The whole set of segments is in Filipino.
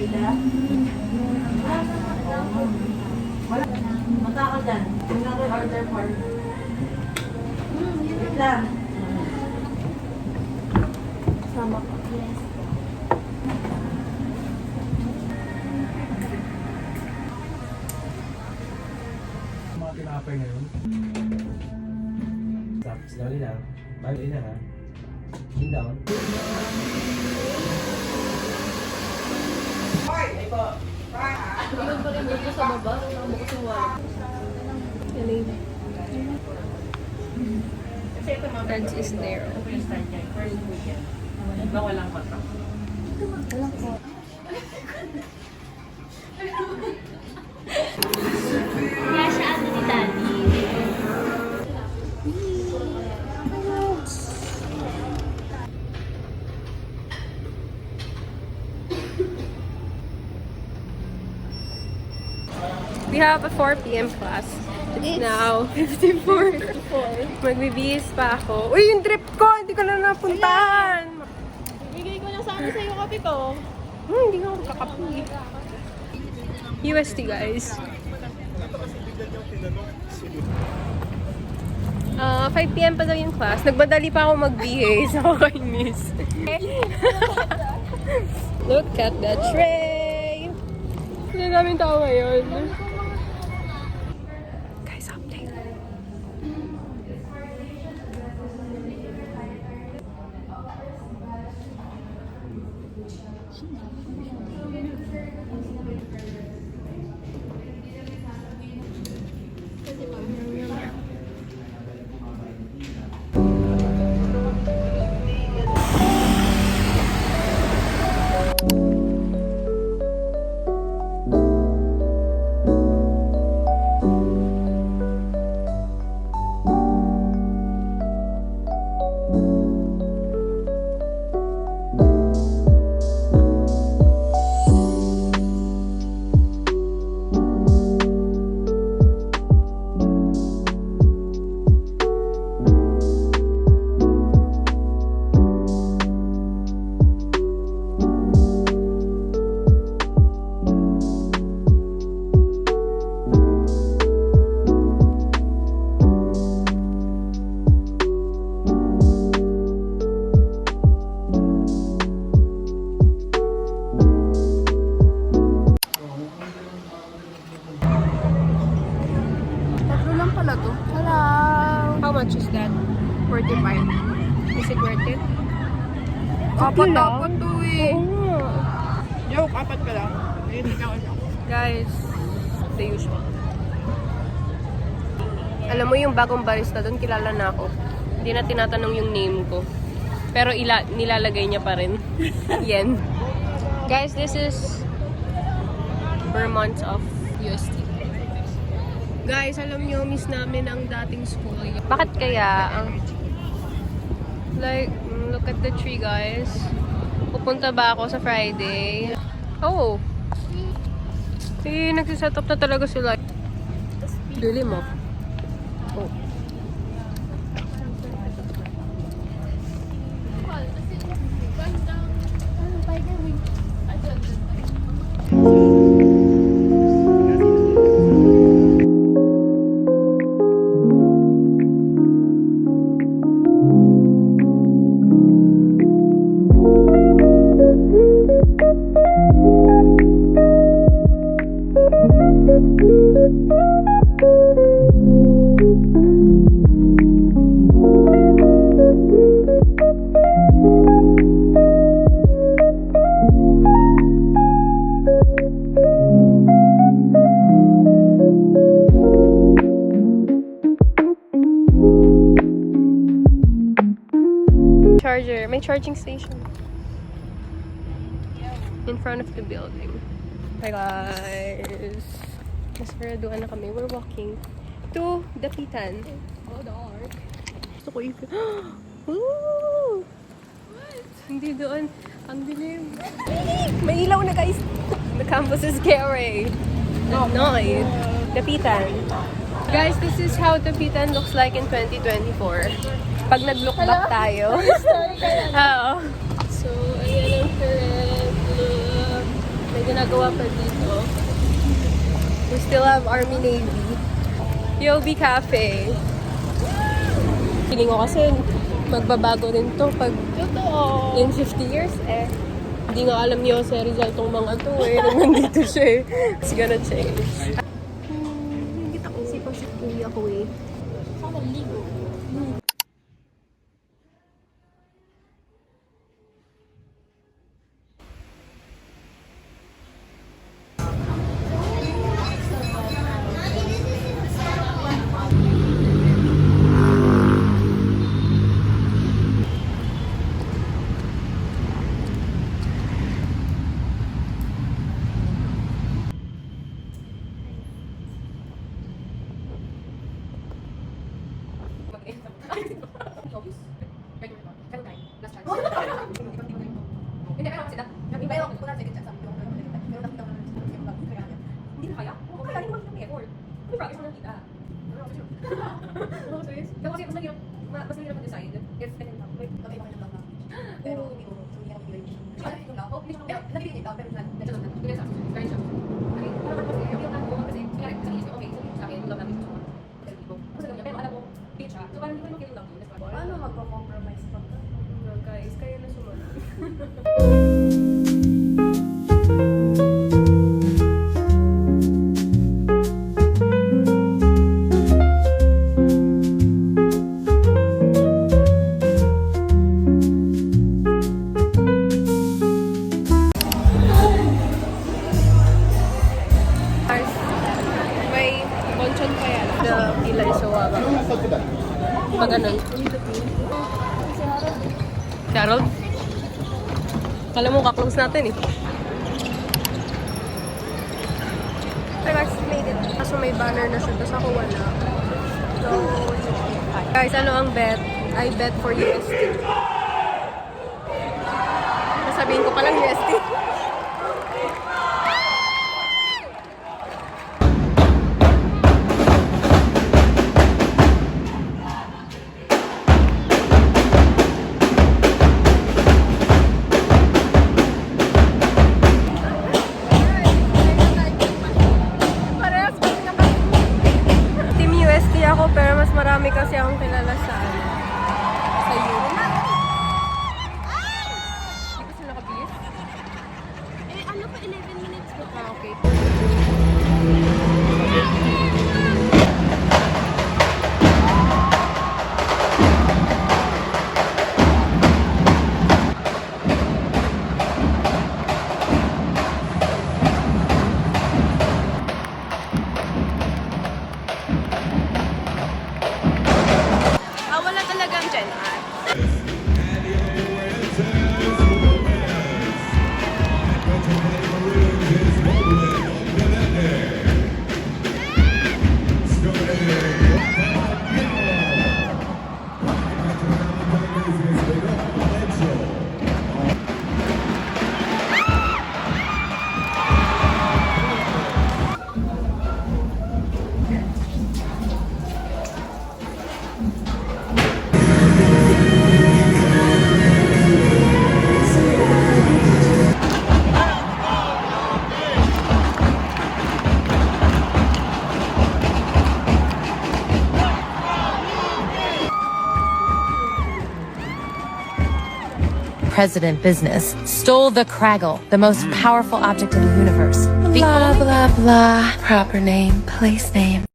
Wala. Mata ka dyan. Yung order for. Wait lang. Sama ko. Yes. Mga tinapay ngayon. Stop. Slowly lang. Bali na ha. Chin down. Iwan pa rin dito sa baba. Wala mo kasi wala. Elena. Friends is there. Walang kontrak. Walang ko. Kaya siya ano ni Daddy. We have a 4 p.m. class. It's now 54. Magbibihis pa ako. Uy, yung trip ko! Hindi ko na napuntahan! Bigay ko lang sana sa'yo kape ko. Hindi nga ako kakapi. UST, guys. 5 p.m. pa daw yung class. Nagmadali pa ako magbihis. Ako kay miss. Look at the tray! Hindi namin tao ngayon. Guys, update. Tatlo lang pala to. Hello. How much is that? 45. Is it worth it? Apat-apat to eh. Oo nga. Joke, apat ka lang. Hindi ka ako. Guys, the usual. Alam mo yung bagong barista doon, kilala na ako. Hindi na tinatanong yung name ko. Pero nilalagay niya pa rin. Yen. Guys, this is Vermont of UST. Guys, alam nyo, miss namin ang dating school. Bakit kaya? Like, look at the tree, guys. Pupunta ba ako sa Friday? Oh! Nagsiset up na talaga sila. Dili mo. Oh. Charger. May charging station. In front of the building. Hi guys. Mas paraduan na kami. We're walking to Dapitan. Oh, dark. Gusto ko ikot. Woo! What? Hindi doon. Ang dilim. May ilaw na guys. The campus is scary. At night. Dapitan. Guys, this is how Dapitan looks like in 2024. Pag nag-look back tayo. Oo. So, ayan ang current look. May ginagawa pa dito. We still have Army Navy. Yobi Cafe. Feeling ko kasi magbabago rin to pag in 50 years eh. Hindi nga alam niyo sa Rizal tong mga to eh. Nandito siya eh. It's gonna change. Hindi kita ko. Sipag si Kuya ko eh. Saan naligo? Paano magko-compromise pa? Guys, kaya na sumunod. May bonchon pa yan. Na pila yung sawaga. Pag ganun. Si Harold? Kala mo kaklose natin eh. Hey guys, made it. Kaso may banner na siya, tapos ako wala. So, guys, ano ang bet? I bet for UST. Nasabihin ko palang UST. Pero mas marami kasi akong kilala sa youth. Hindi ko sila nakabis. Eh, ano pa 11 minutes ko? Ah, okay. Wala talagang Gen I. President business stole the Kraggle, the most powerful object in the universe. Blah, blah, blah. Proper name, place name.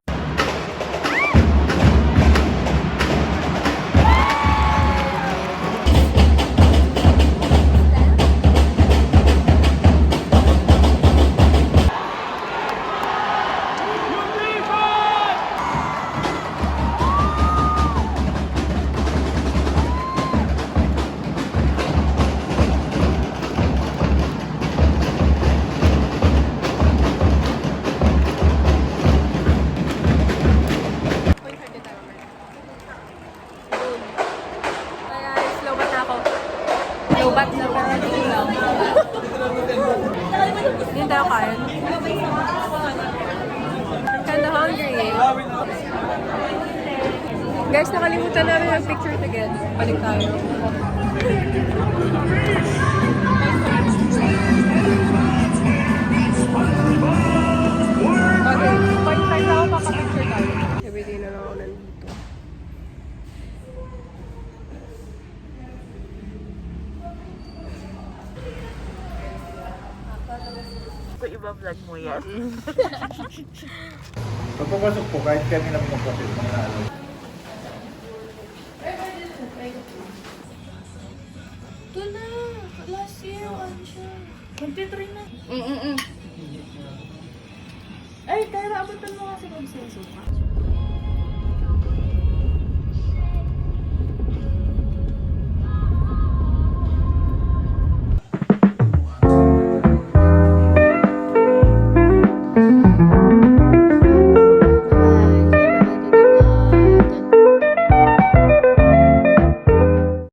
Lobat na pero hindi lang. Hindi tayo kain. I'm kinda hungry. Guys, nakalimutan namin yung picture together. Balik tayo. Magkaka-picture tayo. Everyday na lang ako nandito. Kung iba-vlog mo yan. Pagpapasok po, kahit kami lang magkapit, mga alam. Ito na. Last year, ano siya? 23 na. Ay, Tara, abutan mo kasi kung sinusuka.